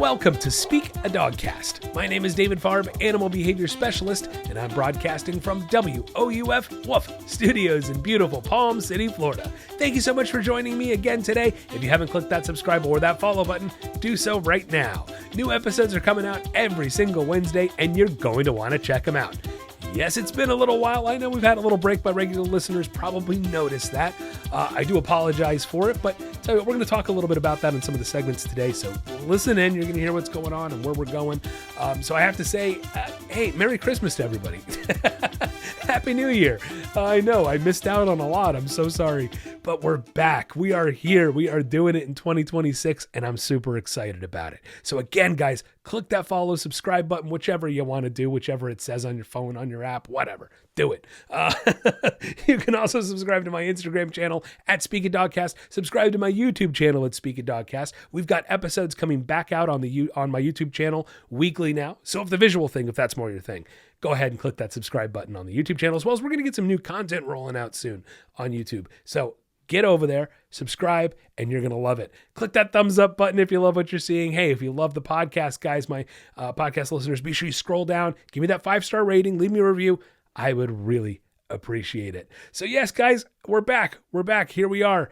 Welcome to Speak a Dogcast. My name is David Farb, Animal Behavior Specialist, and I'm broadcasting from WOUF Woof Studios in beautiful Palm City, Florida. Thank you so much for joining me again today. If you haven't clicked that subscribe or that follow button, do so right now. New episodes are coming out every single Wednesday, and you're going to want to check them out. Yes, it's been a little while. I know we've had a little break, but regular listeners probably noticed that. I do apologize for it, but tell you what, we're going to talk a little bit about that in some of the segments today. So listen in. You're going to hear what's going on and where we're going. So I have to say, hey, Merry Christmas to everybody. Happy New Year. I know I missed out on a lot. I'm so sorry, but we're back. We are here. We are doing it in 2026, and I'm super excited about it. So again, guys, click that follow, subscribe button, whichever you want to do, whichever it says on your phone, on your app, whatever. Do it. You can also subscribe to my Instagram channel at Speak a Dogcast. Subscribe to my YouTube channel at Speak a Dogcast. We've got episodes coming back out on my YouTube channel weekly now. So if the visual thing, if that's more your thing, go ahead and click that subscribe button on the YouTube channel, as well as we're going to get some new content rolling out soon on YouTube. So get over there, subscribe, and you're going to love it. Click that thumbs up button if you love what you're seeing. Hey, if you love the podcast, guys, my podcast listeners, be sure you scroll down, give me that 5-star rating, leave me a review. I would really appreciate it. So yes, guys, we're back. We're back. Here we are.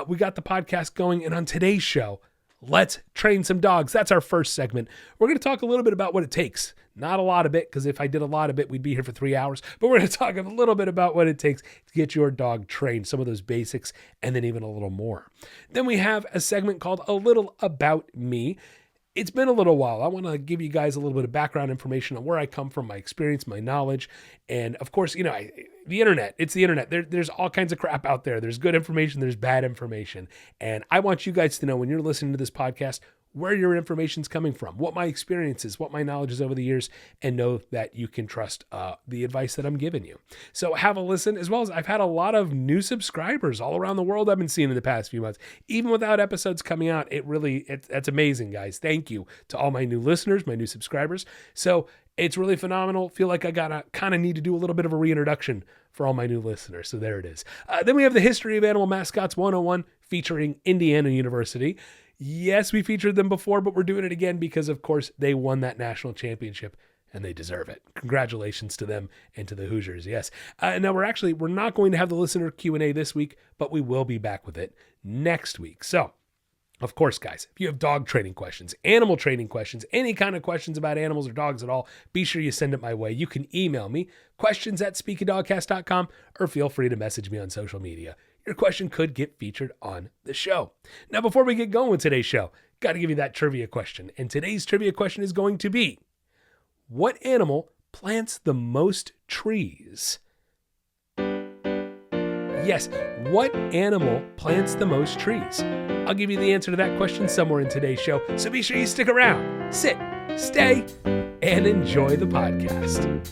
We got the podcast going, and on today's show, let's train some dogs. That's our first segment. We're going to talk a little bit about what it takes. Not a lot of it, because if I did a lot of it, we'd be here for 3 hours. But we're going to talk a little bit about what it takes to get your dog trained, some of those basics, and then even a little more. Then we have a segment called A Little About Me. It's been a little while. I want to give you guys a little bit of background information on where I come from, my experience, my knowledge. And of course, the internet, it's the internet. There's all kinds of crap out there. There's good information. There's bad information. And I want you guys to know when you're listening to this podcast, where your information's coming from, what my experience is, what my knowledge is over the years, and know that you can trust the advice that I'm giving you. So have a listen, as well as I've had a lot of new subscribers all around the world I've been seeing in the past few months. Even without episodes coming out, that's amazing, guys. Thank you to all my new listeners, my new subscribers. So it's really phenomenal. Feel like I kind of need to do a little bit of a reintroduction for all my new listeners. So there it is. Then we have the History of Animal Mascots 101 featuring Indiana University. Yes, we featured them before, but we're doing it again because, of course, they won that national championship and they deserve it. Congratulations to them and to the Hoosiers. Yes. Now we're not going to have the listener Q&A this week, but we will be back with it next week. So, of course, guys, if you have dog training questions, animal training questions, any kind of questions about animals or dogs at all, be sure you send it my way. You can email me, questions@speakadogcast.com, or feel free to message me on social media. Your question could get featured on the show. Now, before we get going with today's show, got to give you that trivia question. And today's trivia question is going to be, what animal plants the most trees? Yes, what animal plants the most trees? I'll give you the answer to that question somewhere in today's show, so be sure you stick around, sit, stay, and enjoy the podcast.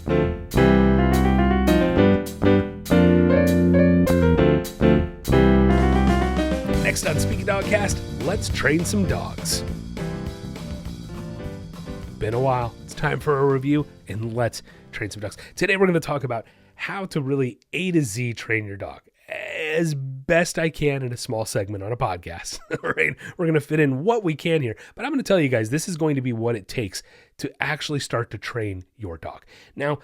Next on Speak a Dogcast, let's train some dogs. Been a while. It's time for a review, and let's train some dogs. Today we're going to talk about how to really A to Z train your dog as best I can in a small segment on a podcast. Right? We're going to fit in what we can here, but I'm going to tell you guys, this is going to be what it takes to actually start to train your dog. Now,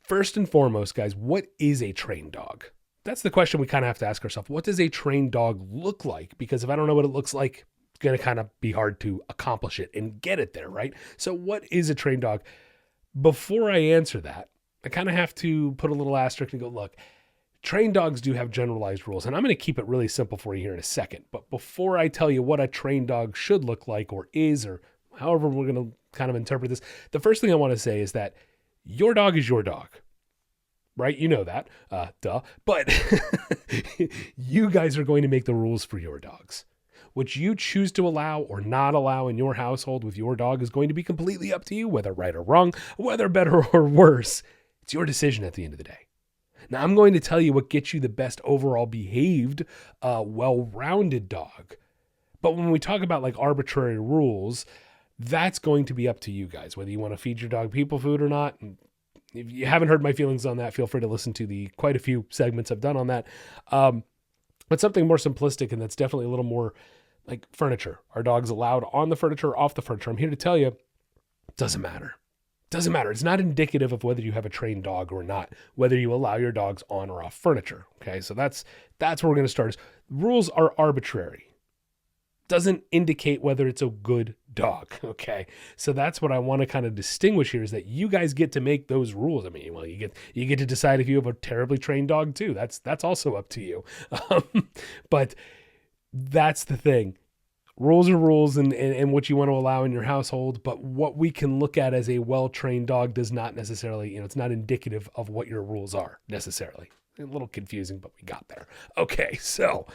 first and foremost, guys, what is a trained dog? That's the question we kind of have to ask ourselves. What does a trained dog look like? Because if I don't know what it looks like, it's going to kind of be hard to accomplish it and get it there, right? So what is a trained dog? Before I answer that, I kind of have to put a little asterisk and go, look, trained dogs do have generalized rules, and I'm going to keep it really simple for you here in a second. But before I tell you what a trained dog should look like or is, or however we're going to kind of interpret this, the first thing I want to say is that your dog is your dog. Right? You know that, duh. But you guys are going to make the rules for your dogs. What you choose to allow or not allow in your household with your dog is going to be completely up to you, whether right or wrong, whether better or worse. It's your decision at the end of the day. Now, I'm going to tell you what gets you the best overall behaved, well-rounded dog. But when we talk about like arbitrary rules, that's going to be up to you guys, whether you want to feed your dog people food or not. And if you haven't heard my feelings on that, feel free to listen to the quite a few segments I've done on that. But something more simplistic, and that's definitely a little more Like furniture. Are dogs allowed on the furniture or off the furniture? I'm here to tell you, it doesn't matter. Doesn't matter. It's not indicative of whether you have a trained dog or not, whether you allow your dogs on or off furniture. Okay, so that's where we're going to start. Rules are arbitrary. Doesn't indicate whether it's a good dog. Okay, so that's what I want to kind of distinguish here, is that you guys get to make those rules. I mean, well, you get to decide if you have a terribly trained dog too. That's also up to you. But that's the thing. Rules are rules, and what you want to allow in your household, but what we can look at as a well-trained dog does not necessarily, it's not indicative of what your rules are necessarily. A little confusing, but we got there. Okay, so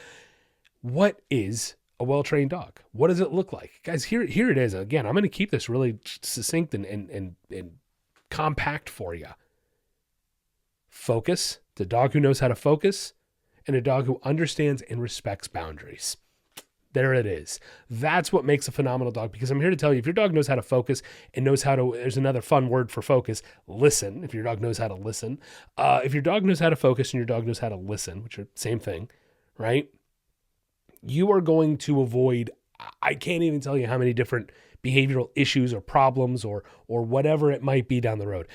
what is a well-trained dog? What does it look like? Guys, here it is. Again, I'm going to keep this really succinct and compact for you. Focus, the dog who knows how to focus, and a dog who understands and respects boundaries. There it is. That's what makes a phenomenal dog, because I'm here to tell you, if your dog knows how to focus and knows how to, there's another fun word for focus, listen, if your dog knows how to listen. If your dog knows how to focus and your dog knows how to listen, which are the same thing, right? You are going to avoid, I can't even tell you how many different behavioral issues or problems or whatever it might be down the road.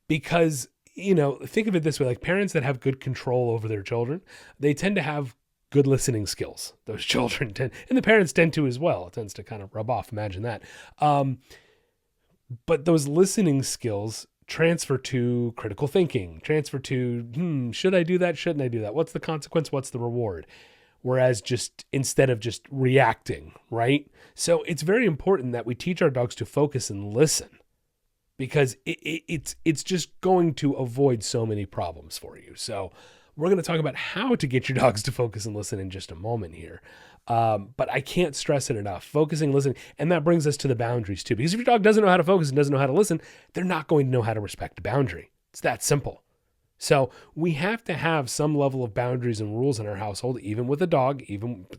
Because, think of it this way, like parents that have good control over their children, they tend to have good listening skills. Those children tend, and the parents tend to as well. It tends to kind of rub off. Imagine that. But those listening skills transfer to critical thinking, transfer to, should I do that? Shouldn't I do that? What's the consequence? What's the reward? Whereas instead of just reacting, right? So it's very important that we teach our dogs to focus and listen, because it's just going to avoid so many problems for you. So we're going to talk about how to get your dogs to focus and listen in just a moment here. But I can't stress it enough. Focusing, listening. And that brings us to the boundaries too. Because if your dog doesn't know how to focus and doesn't know how to listen, they're not going to know how to respect a boundary. It's that simple. So we have to have some level of boundaries and rules in our household, even with a dog,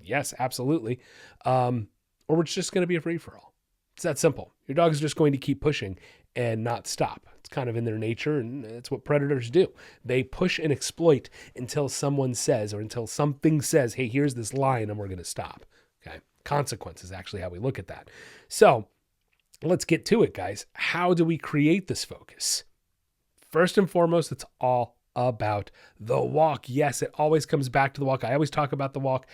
yes, absolutely. Or it's just going to be a free-for-all. It's that simple. Your dog is just going to keep pushing and not stop. It's kind of in their nature, and it's what predators do. They push and exploit until someone says, or until something says, hey, here's this line and we're going to stop. Okay. Consequence is actually how we look at that. So let's get to it, guys. How do we create this focus? First and foremost, it's all about the walk. Yes, it always comes back to the walk. I always talk about the walk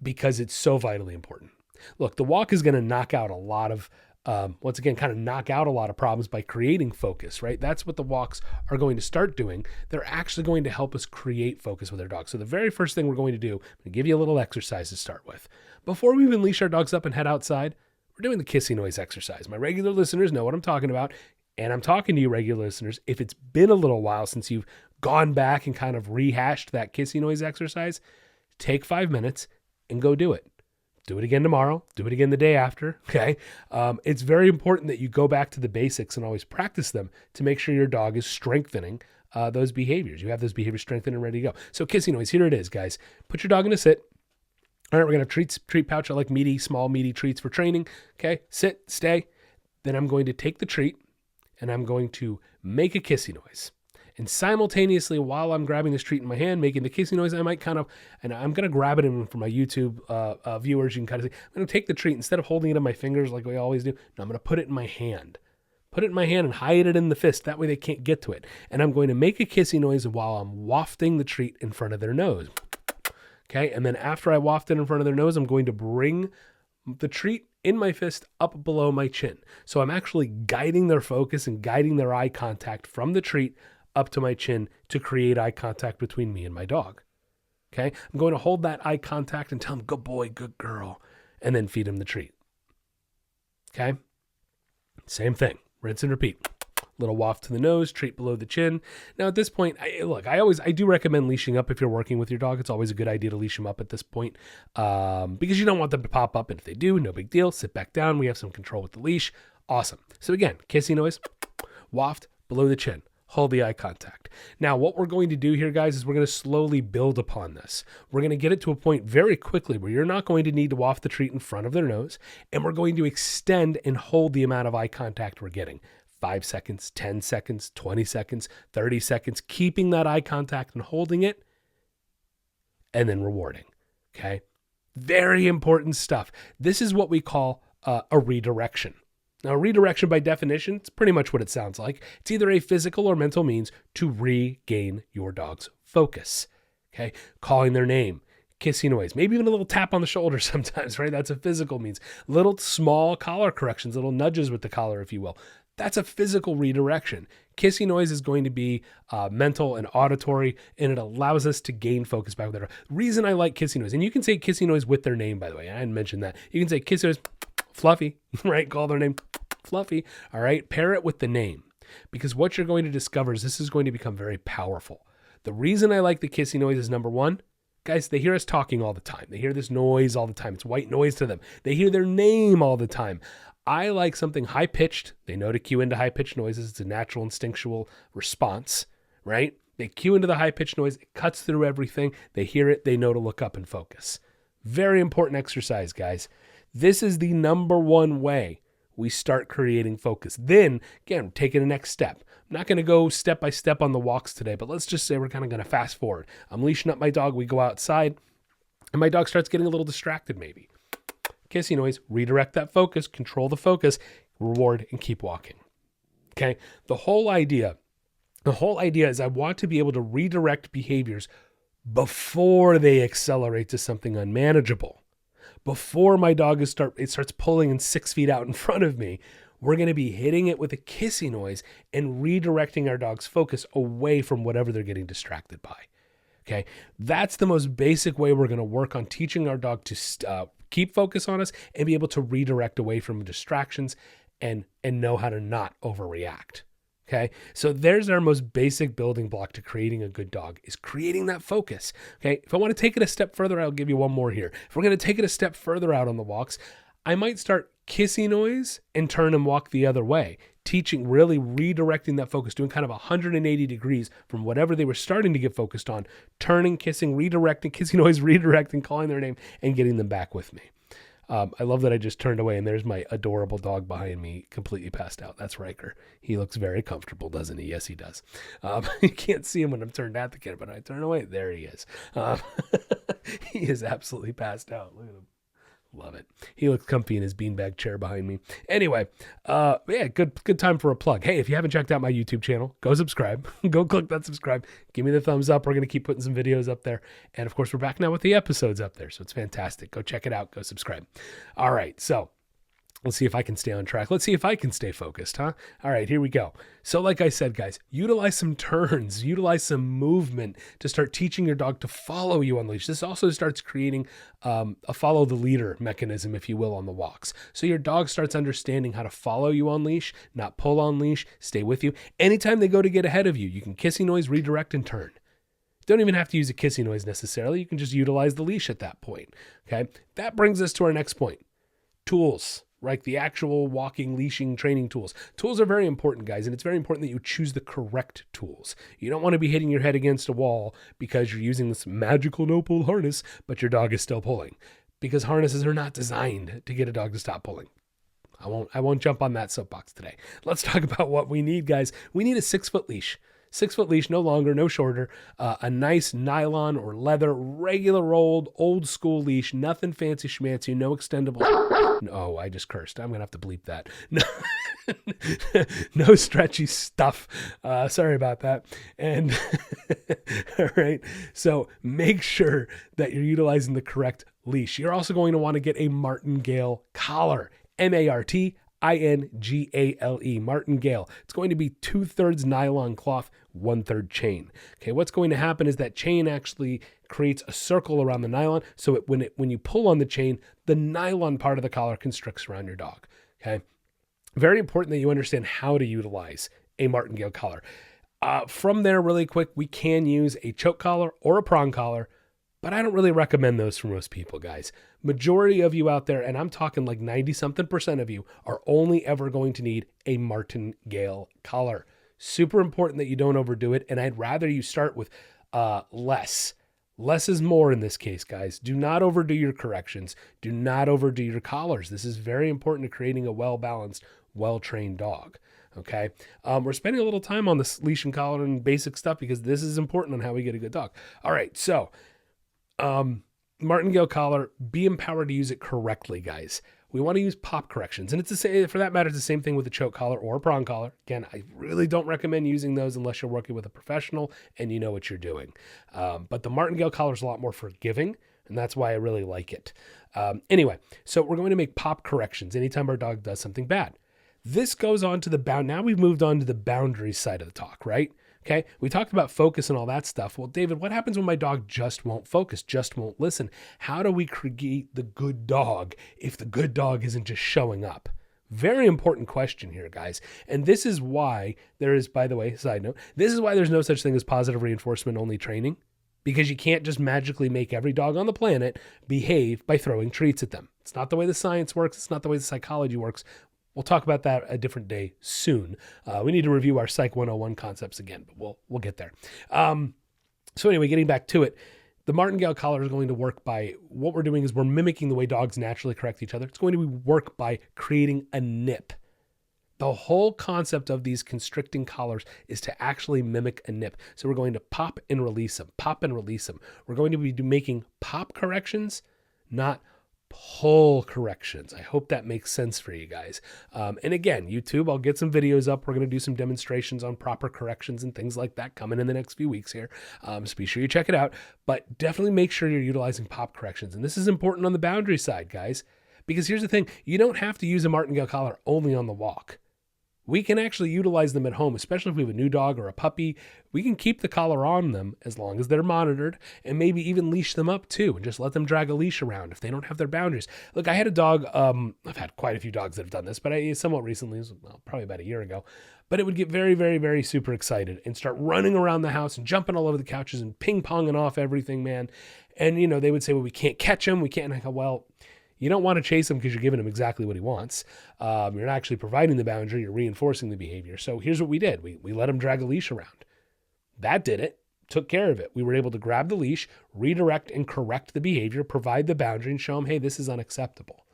because it's so vitally important. Look, the walk is going to knock out a lot of knock out a lot of problems by creating focus, right? That's what the walks are going to start doing. They're actually going to help us create focus with our dogs. So the very first thing we're going to do, I'm going to give you a little exercise to start with. Before we even leash our dogs up and head outside, we're doing the kissy noise exercise. My regular listeners know what I'm talking about. And I'm talking to you, regular listeners, if it's been a little while since you've gone back and kind of rehashed that kissy noise exercise, take 5 minutes and go do it. Do it again tomorrow. Do it again the day after. Okay. It's very important that you go back to the basics and always practice them to make sure your dog is strengthening those behaviors. You have those behaviors strengthened and ready to go. So kissy noise, here it is, guys. Put your dog in a sit. All right, we're going to treat pouch. I like small, meaty treats for training. Okay. Sit, stay. Then I'm going to take the treat and I'm going to make a kissy noise. And simultaneously, while I'm grabbing this treat in my hand, making the kissy noise, I might and I'm going to grab it in for my YouTube viewers. You can kind of see, I'm going to take the treat, instead of holding it in my fingers like we always do, no, I'm going to put it in my hand. Put it in my hand and hide it in the fist. That way they can't get to it. And I'm going to make a kissy noise while I'm wafting the treat in front of their nose. Okay, and then after I waft it in front of their nose, I'm going to bring the treat in my fist up below my chin. So I'm actually guiding their focus and guiding their eye contact from the treat up to my chin to create eye contact between me and my dog. Okay, I'm going to hold that eye contact and tell them, good boy, good girl, and then feed him the treat. Okay, same thing, rinse and repeat. Little waft to the nose, treat below the chin. Now at this point, I do recommend leashing up if you're working with your dog. It's always a good idea to leash them up at this point because you don't want them to pop up. And if they do, no big deal. Sit back down. We have some control with the leash. Awesome. So again, kissy noise, waft below the chin. Hold the eye contact. Now, what we're going to do here, guys, is we're going to slowly build upon this. We're going to get it to a point very quickly where you're not going to need to waft the treat in front of their nose, and we're going to extend and hold the amount of eye contact we're getting. 5 seconds, 10 seconds, 20 seconds, 30 seconds, keeping that eye contact and holding it, and then rewarding, okay? Very important stuff. This is what we call a redirection. Now, redirection by definition, it's pretty much what it sounds like. It's either a physical or mental means to regain your dog's focus. Okay, calling their name, kissy noise, maybe even a little tap on the shoulder sometimes, right? That's a physical means. Little small collar corrections, little nudges with the collar, if you will. That's a physical redirection. Kissy noise is going to be mental and auditory, and it allows us to gain focus back with their dog. Reason I like kissy noise, and you can say kissy noise with their name, by the way. I hadn't mentioned that. You can say kissy noise, Fluffy, right? Call their name Fluffy, all right? Pair it with the name, because what you're going to discover is this is going to become very powerful. The reason I like the kissy noise is, number one, guys, they hear us talking all the time. They hear this noise all the time. It's white noise to them. They hear their name all the time. I like something high-pitched. They know to cue into high-pitched noises. It's a natural instinctual response, right? They cue into the high-pitched noise. It cuts through everything. They hear it. They know to look up and focus. Very important exercise, guys. This is the number one way we start creating focus. Then, again, taking the next step. I'm not going to go step by step on the walks today, but let's just say we're kind of going to fast forward. I'm leashing up my dog. We go outside, and my dog starts getting a little distracted maybe. Kissy noise, redirect that focus, control the focus, reward, and keep walking. Okay? The whole idea is I want to be able to redirect behaviors before they accelerate to something unmanageable. Before my dog starts pulling and 6 feet out in front of me, we're going to be hitting it with a kissy noise and redirecting our dog's focus away from whatever they're getting distracted by. Okay, that's the most basic way we're going to work on teaching our dog to keep focus on us and be able to redirect away from distractions and know how to not overreact. Okay, so there's our most basic building block to creating a good dog, is creating that focus. Okay, if I want to take it a step further, I'll give you one more here. If we're going to take it a step further out on the walks, I might start kissy noise and turn and walk the other way, teaching, really redirecting that focus, doing kind of 180 degrees from whatever they were starting to get focused on, turning, kissing, redirecting, kissy noise, redirecting, calling their name, and getting them back with me. I love that I just turned away and there's my adorable dog behind me, completely passed out. That's Riker. He looks very comfortable, doesn't he? Yes, he does. You can't see him when I'm turned at the camera, but I turn away. There he is. He is absolutely passed out. Look at him. Love it. He looks comfy in his beanbag chair behind me. Anyway, yeah, good time for a plug. Hey, if you haven't checked out my YouTube channel, go subscribe. Go click that subscribe. Give me the thumbs up. We're going to keep putting some videos up there. And of course, we're back now with the episodes up there. So it's fantastic. Go check it out. Go subscribe. All right. So let's see if I can stay on track. Let's see if I can stay focused, huh? All right, here we go. So like I said, guys, utilize some turns, utilize some movement to start teaching your dog to follow you on leash. This also starts creating a follow the leader mechanism, if you will, on the walks. So your dog starts understanding how to follow you on leash, not pull on leash, stay with you. Anytime they go to get ahead of you, you can kissy noise, redirect, and turn. Don't even have to use a kissy noise necessarily. You can just utilize the leash at that point, okay? That brings us to our next point, tools. Right, the actual walking, leashing, training tools. Tools are very important, guys, and it's very important that you choose the correct tools. You don't want to be hitting your head against a wall because you're using this magical no-pull harness, but your dog is still pulling, because harnesses are not designed to get a dog to stop pulling. I won't jump on that soapbox today. Let's talk about what we need, guys. We need a 6-foot leash. 6-foot leash, no longer, no shorter, a nice nylon or leather, regular old school leash, nothing fancy schmancy, no extendable. No, I just cursed. I'm going to have to bleep that. No stretchy stuff. Sorry about that. And all right. So make sure that you're utilizing the correct leash. You're also going to want to get a martingale collar, Martingale, martingale. It's going to be 2/3 nylon cloth, 1/3 chain. Okay, what's going to happen is that chain actually creates a circle around the nylon, so when you pull on the chain, the nylon part of the collar constricts around your dog. Okay, very important that you understand how to utilize a martingale collar. From there, really quick, we can use a choke collar or a prong collar, but I don't really recommend those for most people, guys. Majority of you out there, and I'm talking like 90-something% of you, are only ever going to need a martingale collar. Super important that you don't overdo it, and I'd rather you start with less. Less is more in this case, guys. Do not overdo your corrections. Do not overdo your collars. This is very important to creating a well-balanced, well-trained dog. Okay, we're spending a little time on this leash and collar and basic stuff because this is important on how we get a good dog. All right, so martingale collar, be empowered to use it correctly, guys. We want to use pop corrections. And it's the same, for that matter, it's the same thing with a choke collar or a prong collar. Again, I really don't recommend using those unless you're working with a professional and you know what you're doing. But the martingale collar is a lot more forgiving, and that's why I really like it. Anyway, so we're going to make pop corrections anytime our dog does something bad. This goes on to the bound. Now we've moved on to the boundaries side of the talk, right? Okay, we talked about focus and all that stuff. Well, David, what happens when my dog just won't focus, just won't listen? How do we create the good dog if the good dog isn't just showing up? Very important question here, guys. And this is why there is, by the way, side note, this is why there's no such thing as positive reinforcement only training, because you can't just magically make every dog on the planet behave by throwing treats at them. It's not the way the science works. It's not the way the psychology works. We'll talk about that a different day soon. We need to review our Psych 101 concepts again, but we'll get there. So anyway, getting back to it, the martingale collar is going to work by, what we're doing is we're mimicking the way dogs naturally correct each other. It's going to work by creating a nip. The whole concept of these constricting collars is to actually mimic a nip. So we're going to pop and release them, pop and release them. We're going to be making pop corrections, not pull corrections. I hope that makes sense for you guys. And again, YouTube, I'll get some videos up. We're going to do some demonstrations on proper corrections and things like that coming in the next few weeks here. So be sure you check it out, but definitely make sure you're utilizing pop corrections. And this is important on the boundary side, guys, because here's the thing. You don't have to use a martingale collar only on the walk. We can actually utilize them at home, especially if we have a new dog or a puppy. We can keep the collar on them as long as they're monitored, and maybe even leash them up too and just let them drag a leash around if they don't have their boundaries. Look, I had a dog, I've had quite a few dogs that have done this, but somewhat recently, probably about a year ago, but it would get very, very, very super excited and start running around the house and jumping all over the couches and ping-ponging off everything, man. And, they would say, well, we can't catch him. We can't. And I go, well, you don't want to chase him because you're giving him exactly what he wants. You're not actually providing the boundary. You're reinforcing the behavior. So here's what we did. We let him drag a leash around. That did it. Took care of it. We were able to grab the leash, redirect and correct the behavior, provide the boundary, and show him, hey, this is unacceptable.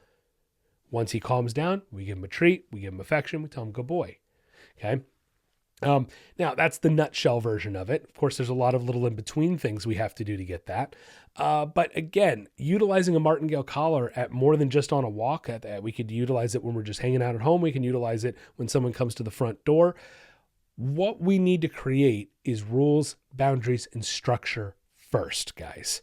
Once he calms down, we give him a treat. We give him affection. We tell him, good boy. Okay. Now that's the nutshell version of it. Of course, there's a lot of little in-between things we have to do to get that. But again, utilizing a martingale collar at more than just on a walk, we could utilize it when we're just hanging out at home. We can utilize it when someone comes to the front door. What we need to create is rules, boundaries, and structure first, guys.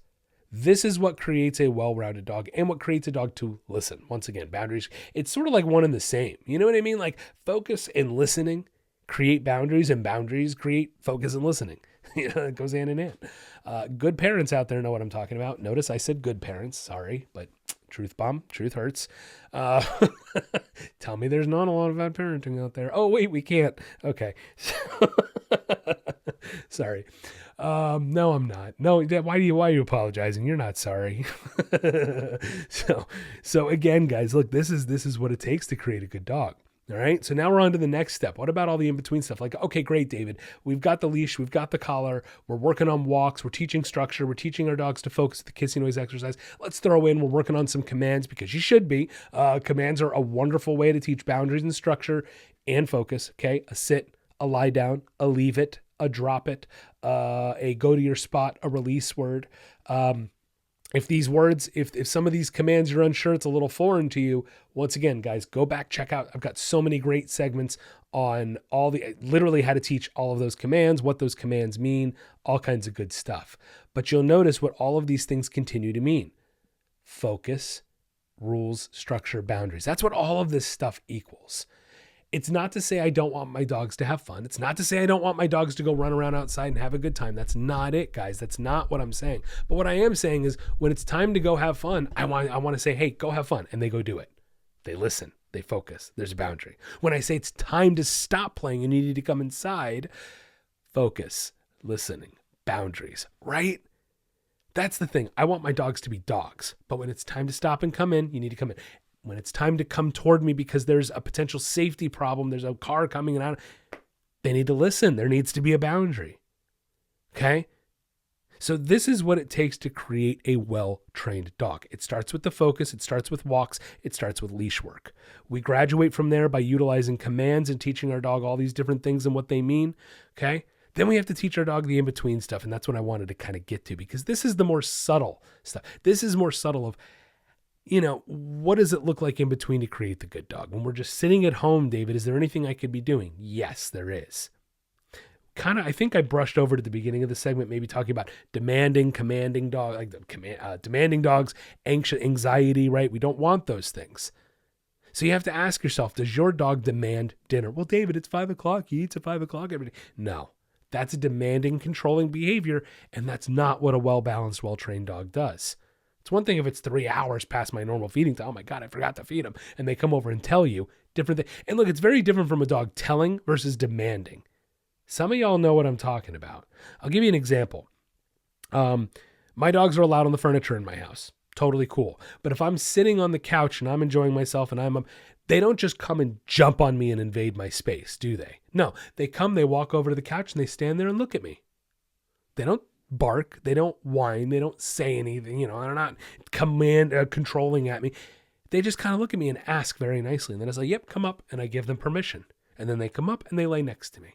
This is what creates a well-rounded dog and what creates a dog to listen. Once again, boundaries, it's sort of like one and the same. You know what I mean? Like focus and listening create boundaries, and boundaries create focus and listening. It goes hand in hand. Good parents out there know what I'm talking about. Notice I said good parents. Sorry, but truth bomb. Truth hurts. Tell me there's not a lot of bad parenting out there. Oh, wait, we can't. Okay. Sorry. No, I'm not. No, why are you apologizing? You're not sorry. So again, guys, look, this is what it takes to create a good dog. All right. So now we're on to the next step. What about all the in-between stuff? Like, okay, great, David. We've got the leash. We've got the collar. We're working on walks. We're teaching structure. We're teaching our dogs to focus the kissing noise exercise. Let's throw in, we're working on some commands because you should be. Commands are a wonderful way to teach boundaries and structure and focus. Okay. A sit, a lie down, a leave it, a drop it, a go to your spot, a release word. If these words, if some of these commands you're unsure, it's a little foreign to you, once again, guys, go back, check out. I've got so many great segments on literally how to teach all of those commands, what those commands mean, all kinds of good stuff. But you'll notice what all of these things continue to mean. Focus, rules, structure, boundaries. That's what all of this stuff equals. It's not to say I don't want my dogs to have fun. It's not to say I don't want my dogs to go run around outside and have a good time. That's not it, guys. That's not what I'm saying. But what I am saying is when it's time to go have fun, I want to say, hey, go have fun. And they go do it. They listen. They focus. There's a boundary. When I say it's time to stop playing and you need to come inside, focus, listening, boundaries, right? That's the thing. I want my dogs to be dogs. But when it's time to stop and come in, you need to come in. When it's time to come toward me because there's a potential safety problem, there's a car coming in out, they need to listen. There needs to be a boundary. Okay? So this is what it takes to create a well-trained dog. It starts with the focus. It starts with walks. It starts with leash work. We graduate from there by utilizing commands and teaching our dog all these different things and what they mean. Okay? Then we have to teach our dog the in-between stuff, and that's what I wanted to kind of get to, because this is the more subtle stuff. This is more subtle of, what does it look like in between to create the good dog? When we're just sitting at home, David, is there anything I could be doing? Yes, there is. I think I brushed over to the beginning of the segment, maybe talking about demanding, commanding dog, demanding dogs, anxiety, right? We don't want those things. So you have to ask yourself, does your dog demand dinner? Well, David, it's 5:00. He eats at 5:00 every day. No, that's a demanding, controlling behavior. And that's not what a well-balanced, well-trained dog does. It's one thing if it's 3 hours past my normal feeding time. Oh my God, I forgot to feed him. And they come over and tell you different things. And look, it's very different from a dog telling versus demanding. Some of y'all know what I'm talking about. I'll give you an example. My dogs are allowed on the furniture in my house. Totally cool. But if I'm sitting on the couch and I'm enjoying myself and they don't just come and jump on me and invade my space, do they? No, they walk over to the couch and they stand there and look at me. They don't bark. They don't whine. They don't say anything. They're not controlling at me. They just kind of look at me and ask very nicely. And then I say, yep, come up. And I give them permission. And then they come up and they lay next to me.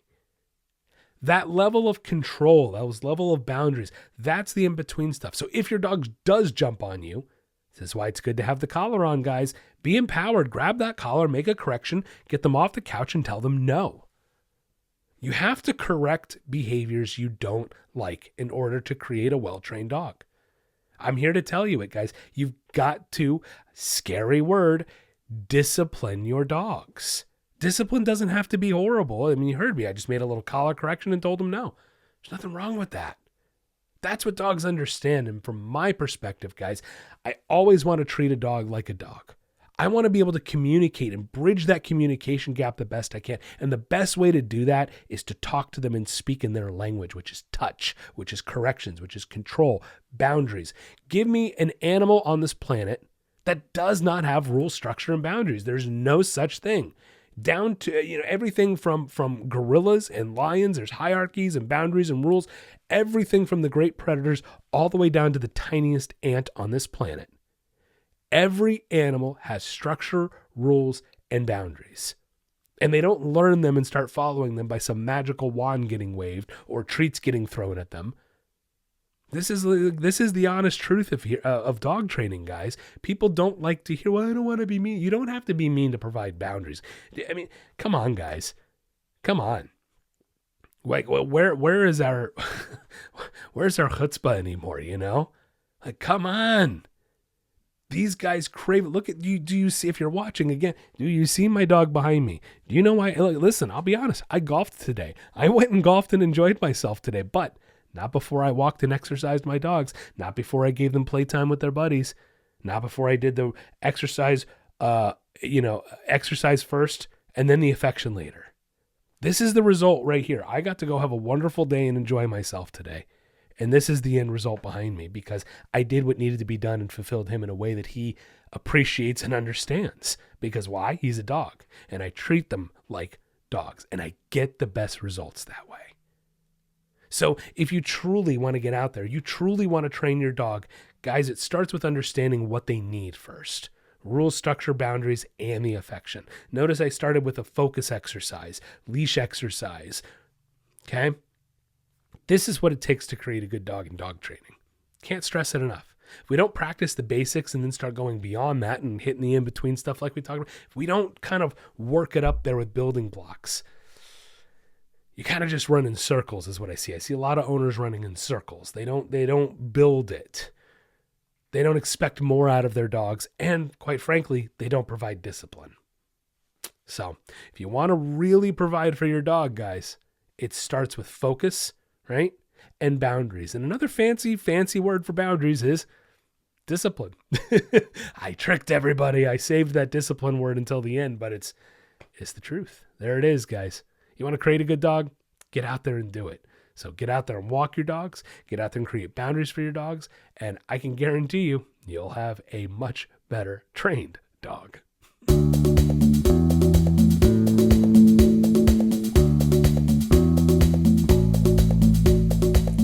That level of control, that level of boundaries, that's the in-between stuff. So if your dog does jump on you, this is why it's good to have the collar on, guys. Be empowered. Grab that collar, make a correction, get them off the couch and tell them no. You have to correct behaviors you don't like in order to create a well-trained dog. I'm here to tell you it, guys. You've got to, scary word, discipline your dogs. Discipline doesn't have to be horrible. I mean, you heard me. I just made a little collar correction and told them no. There's nothing wrong with that. That's what dogs understand. And from my perspective, guys, I always want to treat a dog like a dog. I want to be able to communicate and bridge that communication gap the best I can. And the best way to do that is to talk to them and speak in their language, which is touch, which is corrections, which is control, boundaries. Give me an animal on this planet that does not have rules, structure, and boundaries. There's no such thing. Down to everything from gorillas and lions, there's hierarchies and boundaries and rules, everything from the great predators all the way down to the tiniest ant on this planet. Every animal has structure, rules, and boundaries. And they don't learn them and start following them by some magical wand getting waved or treats getting thrown at them. This is the honest truth of dog training, guys. People don't like to hear, well, I don't want to be mean. You don't have to be mean to provide boundaries. I mean, come on, guys. Come on. Like, where's our chutzpah anymore, Like, come on. These guys crave it. Look at you. Do you see, if you're watching again, do you see my dog behind me? Do you know why? Listen, I'll be honest. I golfed today. I went and golfed and enjoyed myself today, but not before I walked and exercised my dogs. Not before I gave them playtime with their buddies. Not before I did the exercise, exercise first and then the affection later. This is the result right here. I got to go have a wonderful day and enjoy myself today. And this is the end result behind me because I did what needed to be done and fulfilled him in a way that he appreciates and understands. Because why? He's a dog. And I treat them like dogs. And I get the best results that way. So if you truly want to get out there, you truly want to train your dog, guys, it starts with understanding what they need first. Rules, structure, boundaries, and the affection. Notice I started with a focus exercise, leash exercise. Okay? This is what it takes to create a good dog in dog training. Can't stress it enough. If we don't practice the basics and then start going beyond that and hitting the in-between stuff like we talked about, if we don't kind of work it up there with building blocks, you kind of just run in circles is what I see. I see a lot of owners running in circles. They don't build it. They don't expect more out of their dogs. And quite frankly, they don't provide discipline. So if you want to really provide for your dog, guys, it starts with focus, right? And boundaries. And another fancy word for boundaries is discipline. I tricked everybody. I saved that discipline word until the end, but it's the truth. There it is, guys. You want to create a good dog? Get out there and do it. So get out there and walk your dogs. Get out there and create boundaries for your dogs. And I can guarantee you, you'll have a much better trained dog.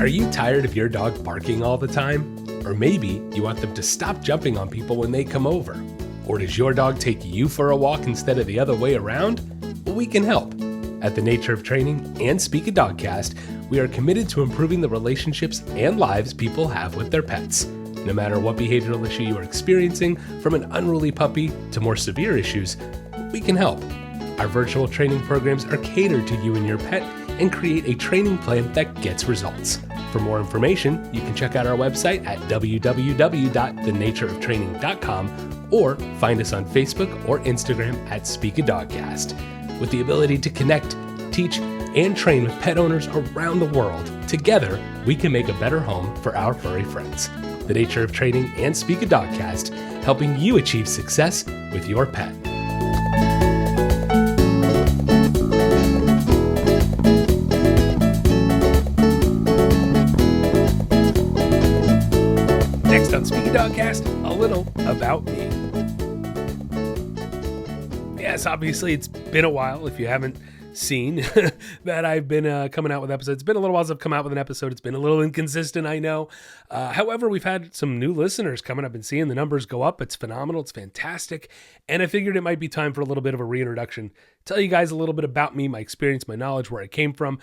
Are you tired of your dog barking all the time? Or maybe you want them to stop jumping on people when they come over? Or does your dog take you for a walk instead of the other way around? Well, we can help. At the Nature of Training and Speak a Dogcast, we are committed to improving the relationships and lives people have with their pets. No matter what behavioral issue you are experiencing, from an unruly puppy to more severe issues, we can help. Our virtual training programs are catered to you and your pet and create a training plan that gets results. For more information, you can check out our website at www.thenatureoftraining.com or find us on Facebook or Instagram at Speak a Dogcast. With the ability to connect, teach, and train with pet owners around the world, together we can make a better home for our furry friends. The Nature of Training and Speak a Dogcast, helping you achieve success with your pet. Next on Speak a Dogcast, a little about me. Yes, obviously it's been a while. If you haven't seen that I've been coming out with episodes, it's been a little while since I've come out with an episode. It's been a little inconsistent, I know. However, we've had some new listeners coming. I've been seeing the numbers go up. It's phenomenal. It's fantastic. And I figured it might be time for a little bit of a reintroduction. Tell you guys a little bit about me, my experience, my knowledge, where I came from.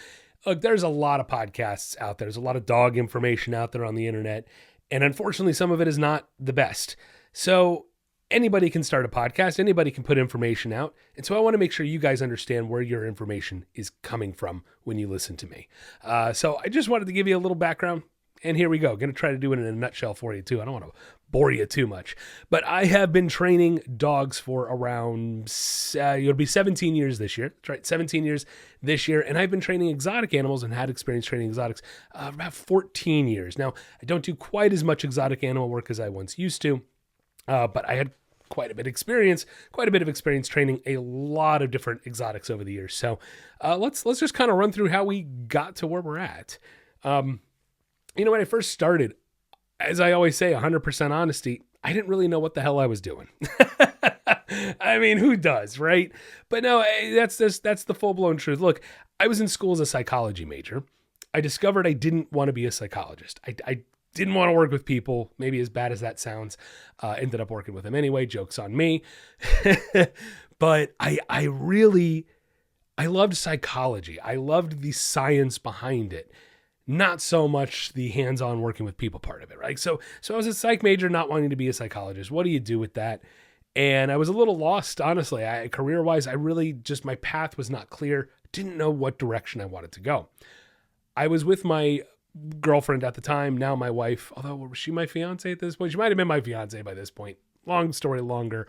Look, there's a lot of podcasts out there. There's a lot of dog information out there on the internet. And unfortunately, some of it is not the best. So anybody can start a podcast. Anybody can put information out. And so I want to make sure you guys understand where your information is coming from when you listen to me. So I just wanted to give you a little background. And here we go. Going to try to do it in a nutshell for you too. I don't want to bore you too much. But I have been training dogs for around, it'll be 17 years this year. That's right, 17 years this year. And I've been training exotic animals and had experience training exotics about 14 years. Now, I don't do quite as much exotic animal work as I once used to. But I had quite a bit of experience training a lot of different exotics over the years. So let's just kind of run through how we got to where we're at. When I first started, as I always say, 100% honesty, I didn't really know what the hell I was doing. I mean, who does, right? But no, that's the full-blown truth. Look, I was in school as a psychology major. I discovered I didn't want to be a psychologist. I didn't want to work with people, maybe as bad as that sounds. Ended up working with them anyway, joke's on me. But I loved psychology. I loved the science behind it. Not so much the hands-on working with people part of it, right? So I was a psych major, not wanting to be a psychologist. What do you do with that? And I was a little lost, honestly. Career-wise, my path was not clear. Didn't know what direction I wanted to go. I was with my girlfriend at the time, now my wife, although was she my fiance at this point? She might have been my fiance by this point. Long story longer.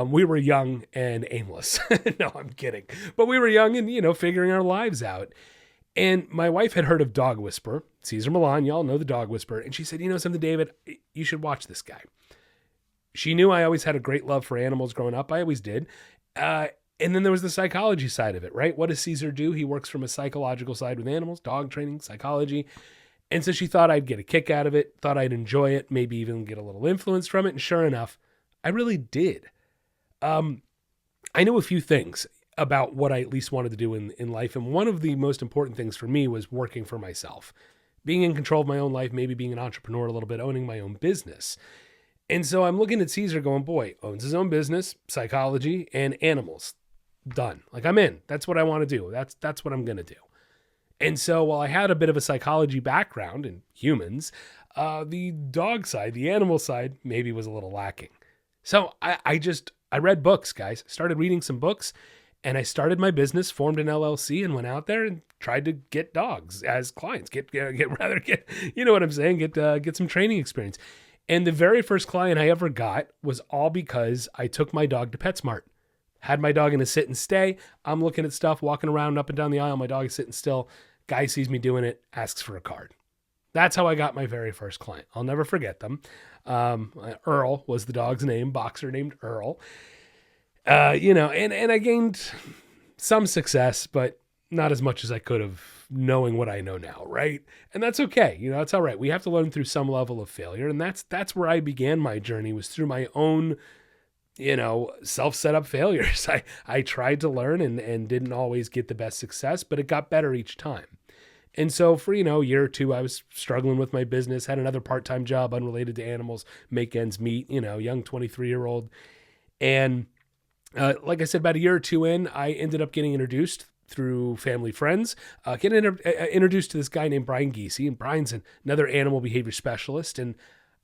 We were young and aimless. No, I'm kidding. But we were young and, figuring our lives out. And my wife had heard of Dog Whisperer, Cesar Millan. Y'all know the Dog Whisperer. And she said, something, David, you should watch this guy. She knew I always had a great love for animals growing up. I always did. And then there was the psychology side of it, right? What does Cesar do? He works from a psychological side with animals, dog training, psychology. And so she thought I'd get a kick out of it, thought I'd enjoy it, maybe even get a little influence from it. And sure enough, I really did. I knew a few things about what I at least wanted to do in life. And one of the most important things for me was working for myself, being in control of my own life, maybe being an entrepreneur a little bit, owning my own business. And so I'm looking at Cesar going, boy, owns his own business, psychology, and animals. Done. Like, I'm in. That's what I want to do. That's what I'm going to do. And so while I had a bit of a psychology background in humans, the dog side, the animal side, maybe was a little lacking. So I read books, guys. Started reading some books, and I started my business, formed an LLC, and went out there and tried to get dogs as clients. Get you know what I'm saying? Get some training experience. And the very first client I ever got was all because I took my dog to PetSmart. Had my dog in a sit and stay. I'm looking at stuff, walking around up and down the aisle. My dog is sitting still. Guy sees me doing it, asks for a card. That's how I got my very first client. I'll never forget them. Earl was the dog's name, boxer named Earl. And I gained some success, but not as much as I could have, knowing what I know now, right? And that's okay. That's all right. We have to learn through some level of failure. And that's where I began my journey, was through my own self-set up failures. I tried to learn and didn't always get the best success, but it got better each time. And so for, a year or two, I was struggling with my business, had another part-time job unrelated to animals, make ends meet, young 23-year-old. And like I said, about a year or two in, I ended up getting introduced through family friends, get introduced to this guy named Brian Giese, and Brian's another animal behavior specialist, and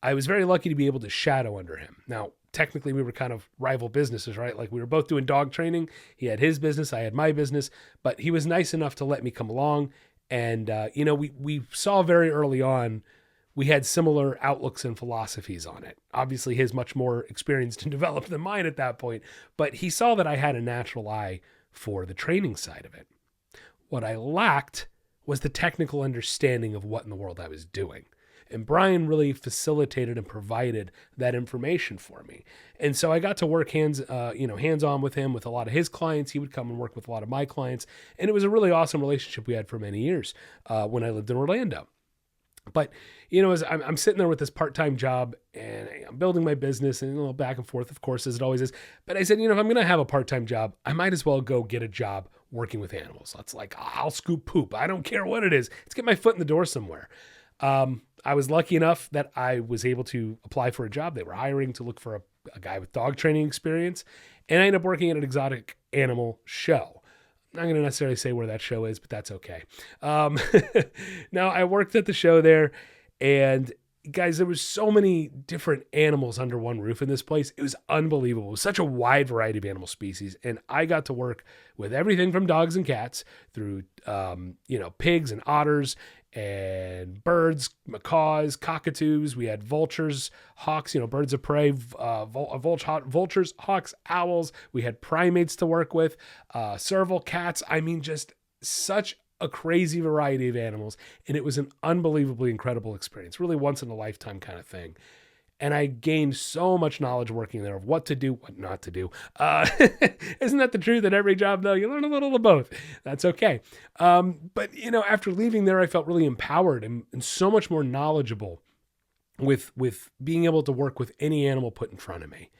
I was very lucky to be able to shadow under him. Now, technically, we were kind of rival businesses, right? Like we were both doing dog training. He had his business, I had my business, but he was nice enough to let me come along. And, we saw very early on, we had similar outlooks and philosophies on it. Obviously, his much more experienced and developed than mine at that point, but he saw that I had a natural eye for the training side of it. What I lacked was the technical understanding of what in the world I was doing. And Brian really facilitated and provided that information for me. And so I got to work hands-on with him, with a lot of his clients. He would come and work with a lot of my clients. And it was a really awesome relationship we had for many years when I lived in Orlando. But, as I'm sitting there with this part-time job and I'm building my business and a little back and forth, of course, as it always is. But I said, if I'm going to have a part-time job, I might as well go get a job working with animals. That's like, I'll scoop poop. I don't care what it is. Let's get my foot in the door somewhere. I was lucky enough that I was able to apply for a job. They were hiring to look for a guy with dog training experience. And I ended up working at an exotic animal show. I'm not going to necessarily say where that show is, but that's okay. Now, I worked at the show there, and guys, there was so many different animals under one roof in this place. It was unbelievable. It was such a wide variety of animal species, and I got to work with everything from dogs and cats through, pigs and otters and birds, macaws, cockatoos. We had vultures, hawks, birds of prey, vultures, hawks, owls. We had primates to work with, serval cats. I mean, just such a crazy variety of animals. And it was an unbelievably incredible experience, really once in a lifetime kind of thing. And I gained so much knowledge working there of what to do, what not to do. Isn't that the truth at every job, though? You learn a little of both. That's okay. But, after leaving there, I felt really empowered and so much more knowledgeable with being able to work with any animal put in front of me.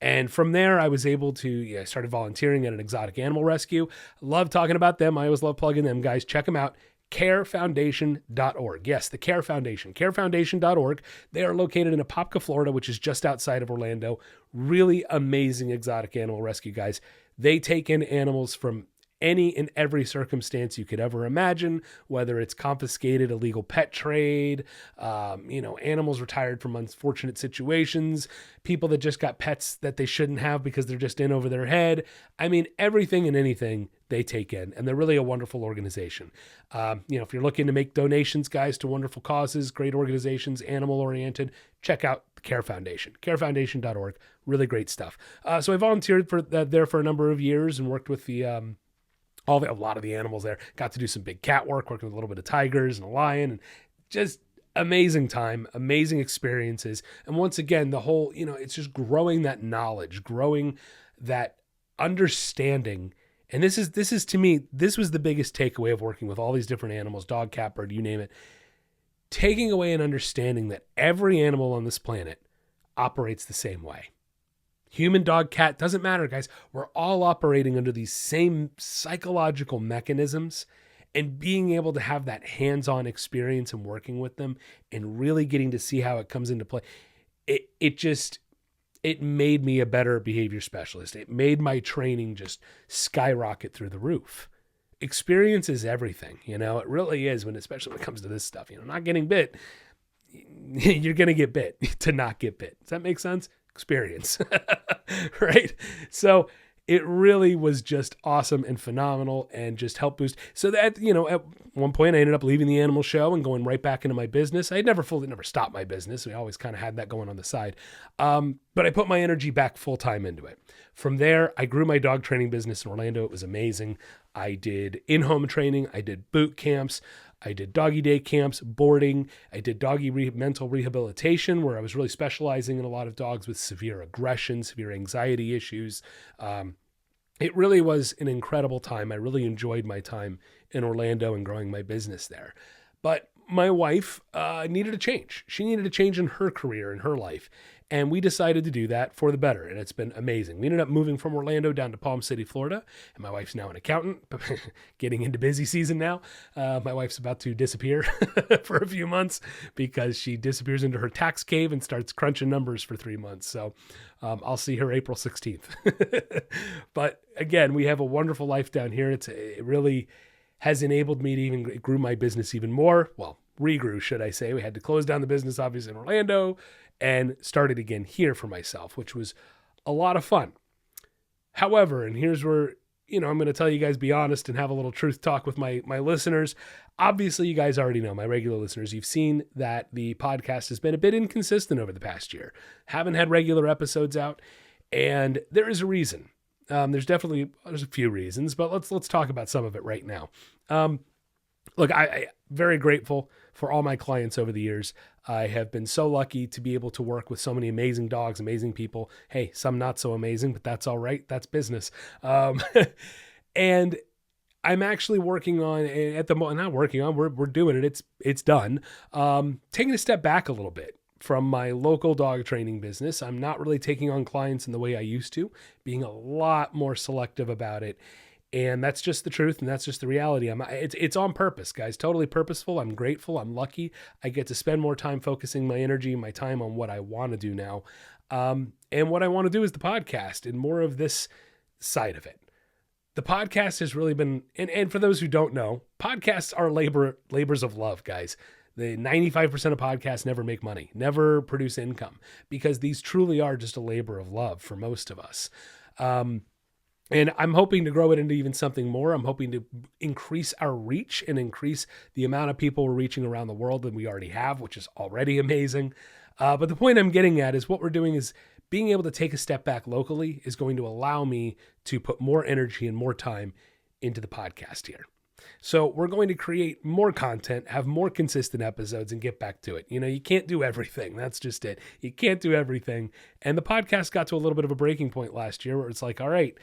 And from there, I was able to, I started volunteering at an exotic animal rescue. Love talking about them. I always love plugging them, guys. Check them out. carefoundation.org. Yes, the Care Foundation, carefoundation.org. They are located in Apopka, Florida, which is just outside of Orlando. Really amazing exotic animal rescue, guys. They take in animals from any and every circumstance you could ever imagine, whether it's confiscated, illegal pet trade, animals retired from unfortunate situations, people that just got pets that they shouldn't have because they're just in over their head. I mean, everything and anything they take in, and they're really a wonderful organization. If you're looking to make donations, guys, to wonderful causes, great organizations, animal-oriented, check out the Care Foundation, carefoundation.org. Really great stuff. So I volunteered there for a number of years and worked with a lot of the animals there. Got to do some big cat work, working with a little bit of tigers and a lion, and just amazing time, amazing experiences. And once again, the whole, it's just growing that knowledge, growing that understanding. And this is to me, this was the biggest takeaway of working with all these different animals, dog, cat, bird, you name it, taking away an understanding that every animal on this planet operates the same way. Human, dog, cat, doesn't matter, guys. We're all operating under these same psychological mechanisms, and being able to have that hands-on experience and working with them and really getting to see how it comes into play. It made me a better behavior specialist. It made my training just skyrocket through the roof. Experience is everything, it really is, especially when it comes to this stuff. Not getting bit, you're going to get bit to not get bit. Does that make sense? Experience, right? So it really was just awesome and phenomenal and just helped boost. So that, at one point I ended up leaving the animal show and going right back into my business. I had never stopped my business. We always kind of had that going on the side. But I put my energy back full time into it. From there, I grew my dog training business in Orlando. It was amazing. I did in-home training. I did boot camps. I did doggy day camps, boarding. I did doggy mental rehabilitation, where I was really specializing in a lot of dogs with severe aggression, severe anxiety issues. It really was an incredible time. I really enjoyed my time in Orlando and growing my business there. But my wife needed a change. She needed a change in her career, in her life. And we decided to do that for the better. And it's been amazing. We ended up moving from Orlando down to Palm City, Florida. And my wife's now an accountant, getting into busy season now. My wife's about to disappear for a few months because she disappears into her tax cave and starts crunching numbers for 3 months. So I'll see her April 16th. But again, we have a wonderful life down here. It really has enabled me to even grew my business even more. Well, regrew, should I say. We had to close down the business, obviously, in Orlando and started again here for myself, which was a lot of fun. However, and here's where, I'm going to tell you guys, be honest and have a little truth talk with my listeners. Obviously, you guys already know, my regular listeners, you've seen that the podcast has been a bit inconsistent over the past year. Haven't had regular episodes out, and there is a reason. There's a few reasons, but let's talk about some of it right now. Look, I very grateful for all my clients over the years. I have been so lucky to be able to work with so many amazing dogs, amazing people. Hey, some not so amazing, but that's all right. That's business. And I'm actually working on, at the moment, not working on, we're doing it. It's done. Taking a step back a little bit from my local dog training business. I'm not really taking on clients in the way I used to, being a lot more selective about it. And that's just the truth, and that's just the reality. It's on purpose, guys. Totally purposeful. I'm grateful. I'm lucky. I get to spend more time focusing my energy and my time on what I want to do now. And what I want to do is the podcast and more of this side of it. The podcast has really been, and for those who don't know, podcasts are labors of love, guys. The 95% of podcasts never make money, never produce income, because these truly are just a labor of love for most of us. And I'm hoping to grow it into even something more. I'm hoping to increase our reach and increase the amount of people we're reaching around the world than we already have, which is already amazing. But the point I'm getting at is what we're doing is being able to take a step back locally is going to allow me to put more energy and more time into the podcast here. So we're going to create more content, have more consistent episodes, and get back to it. You can't do everything. That's just it. You can't do everything. And the podcast got to a little bit of a breaking point last year where it's like, all right,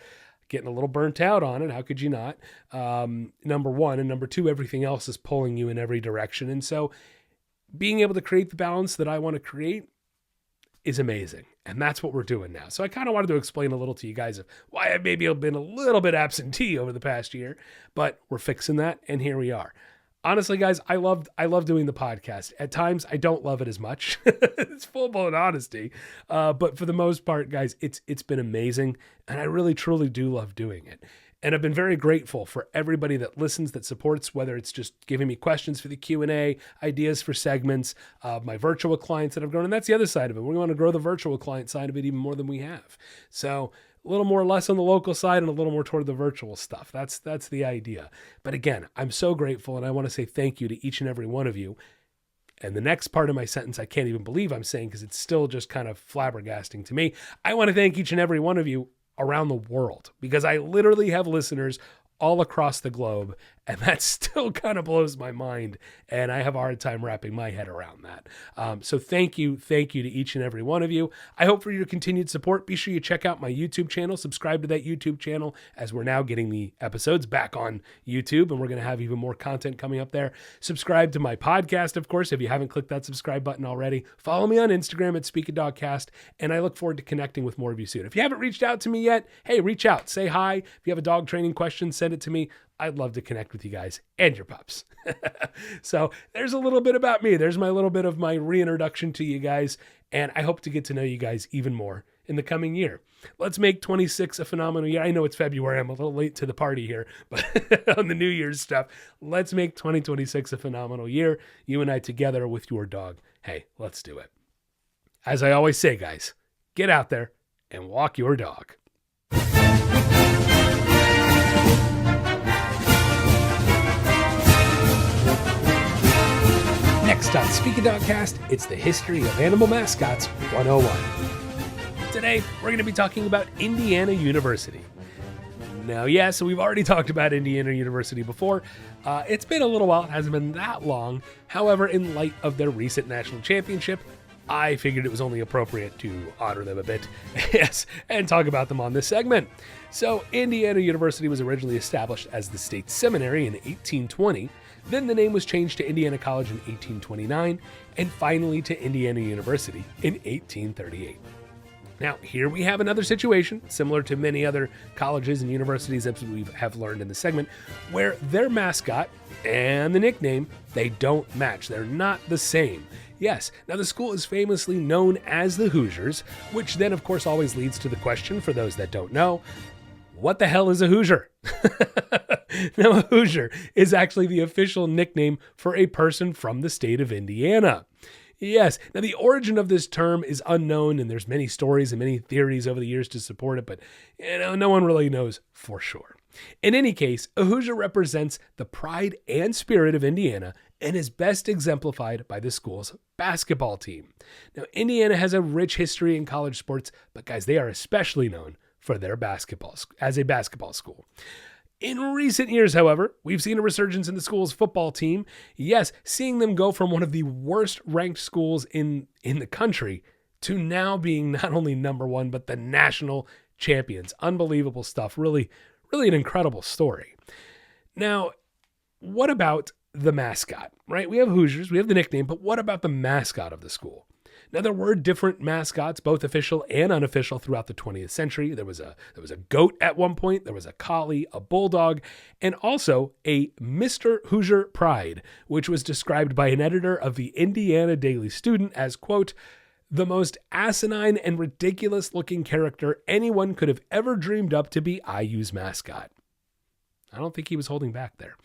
getting a little burnt out on it. How could you not? Number one. And number two, everything else is pulling you in every direction. And so being able to create the balance that I want to create is amazing. And that's what we're doing now. So I kind of wanted to explain a little to you guys of why I maybe have been a little bit absentee over the past year, but we're fixing that. And here we are. Honestly, guys, I love doing the podcast. At times, I don't love it as much. It's full-blown honesty. But for the most part, guys, it's been amazing. And I really, truly do love doing it. And I've been very grateful for everybody that listens, that supports, whether it's just giving me questions for the Q&A, ideas for segments, my virtual clients that I've grown. And that's the other side of it. We want to grow the virtual client side of it even more than we have. So a little more less on the local side and a little more toward the virtual stuff. That's the idea. But again, I'm so grateful, and I want to say thank you to each and every one of you. And the next part of my sentence, I can't even believe I'm saying because it's still just kind of flabbergasting to me. I want to thank each and every one of you around the world, because I literally have listeners all across the globe, and that still kind of blows my mind, and I have a hard time wrapping my head around that. So thank you to each and every one of you. I hope for your continued support. Be sure you check out my YouTube channel, subscribe to that YouTube channel, as we're now getting the episodes back on YouTube, and we're going to have even more content coming up there. Subscribe to my podcast, of course, if you haven't clicked that subscribe button already. Follow me on Instagram at Speak a Dogcast, and I look forward to connecting with more of you soon. If you haven't reached out to me yet, hey, reach out, say hi. If you have a dog training question, send it to me. I'd love to connect with you guys and your pups. So there's a little bit about me. There's my little bit of my reintroduction to you guys. And I hope to get to know you guys even more in the coming year. Let's make 26 a phenomenal year. I know it's February. I'm a little late to the party here, but on the New Year's stuff, let's make 2026 a phenomenal year. You and I together with your dog. Hey, let's do it. As I always say, guys, get out there and walk your dog. Next on Speak a Dogcast, it's the History of Animal Mascots 101. Today, we're going to be talking about Indiana University. Now, yeah, so we've already talked about Indiana University before. It's been a little while. It hasn't been that long. However, in light of their recent national championship, I figured it was only appropriate to honor them a bit, yes, and talk about them on this segment. So, Indiana University was originally established as the state seminary in 1820, Then the name was changed to Indiana College in 1829, and finally to Indiana University in 1838. Now, here we have another situation, similar to many other colleges and universities as we have learned in the segment, where their mascot and the nickname, they don't match. They're not the same. Yes, now the school is famously known as the Hoosiers, which then of course always leads to the question, for those that don't know, what the hell is a Hoosier? Now, a Hoosier is actually the official nickname for a person from the state of Indiana. Yes. Now, the origin of this term is unknown, and there's many stories and many theories over the years to support it, but no one really knows for sure. In any case, a Hoosier represents the pride and spirit of Indiana and is best exemplified by the school's basketball team. Now, Indiana has a rich history in college sports, but guys, they are especially known for their basketball as a basketball school. In recent years, however, we've seen a resurgence in the school's football team. Yes, seeing them go from one of the worst ranked schools in the country to now being not only number one, but the national champions. Unbelievable stuff. Really, really an incredible story. Now, what about the mascot, right? We have Hoosiers, we have the nickname, but what about the mascot of the school? Now, there were different mascots, both official and unofficial, throughout the 20th century. There was a goat at one point, there was a collie, a bulldog, and also a Mr. Hoosier Pride, which was described by an editor of the Indiana Daily Student as, quote, the most asinine and ridiculous-looking character anyone could have ever dreamed up to be IU's mascot. I don't think he was holding back there.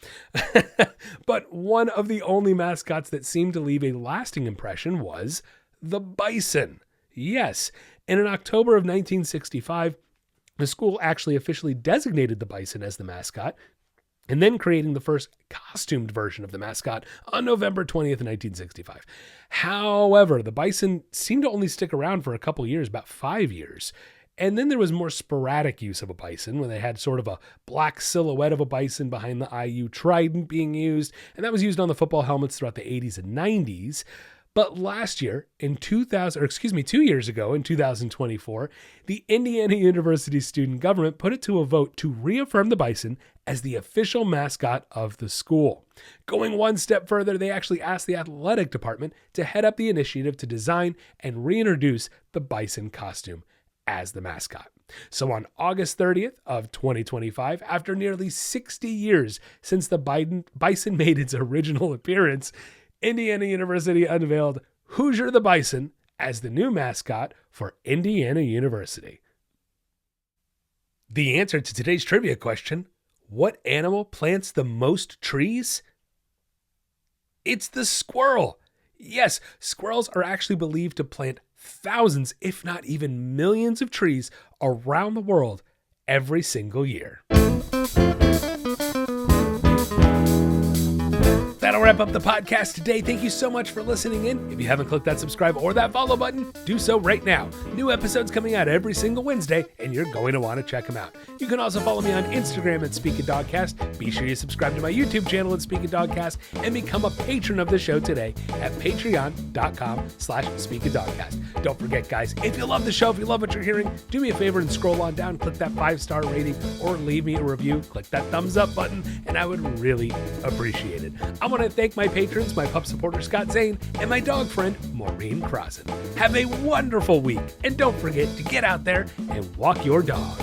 But one of the only mascots that seemed to leave a lasting impression was the bison. Yes, and in October of 1965, the school actually officially designated the bison as the mascot, and then creating the first costumed version of the mascot on November 20th, 1965. However, the bison seemed to only stick around for a couple years, about 5 years. And then there was more sporadic use of a bison, where they had sort of a black silhouette of a bison behind the IU trident being used, and that was used on the football helmets throughout the 80s and 90s. But last year, 2 years ago, in 2024, the Indiana University student government put it to a vote to reaffirm the bison as the official mascot of the school. Going one step further, they actually asked the athletic department to head up the initiative to design and reintroduce the bison costume as the mascot. So on August 30th of 2025, after nearly 60 years since the bison made its original appearance, Indiana University unveiled Hoosier the Bison as the new mascot for Indiana University. The answer to today's trivia question, what animal plants the most trees? It's the squirrel. Yes, squirrels are actually believed to plant thousands, if not even millions of trees around the world every single year. That'll wrap up the podcast today. Thank you so much for listening in. If you haven't clicked that subscribe or that follow button, do so right now. New episodes coming out every single Wednesday, and you're going to want to check them out. You can also follow me on Instagram at Speaking Dogcast. Be sure you subscribe to my YouTube channel at Speaking Dogcast and become a patron of the show today at patreon.com/Speaking Dogcast. Don't forget, guys, if you love the show, if you love what you're hearing, do me a favor and scroll on down, click that 5-star rating, or leave me a review. Click that thumbs up button, and I would really appreciate it. I want to thank my patrons, my pup supporter Scott Zane, and my dog friend Maureen Crossan. Have a wonderful week, and don't forget to get out there and walk your dog.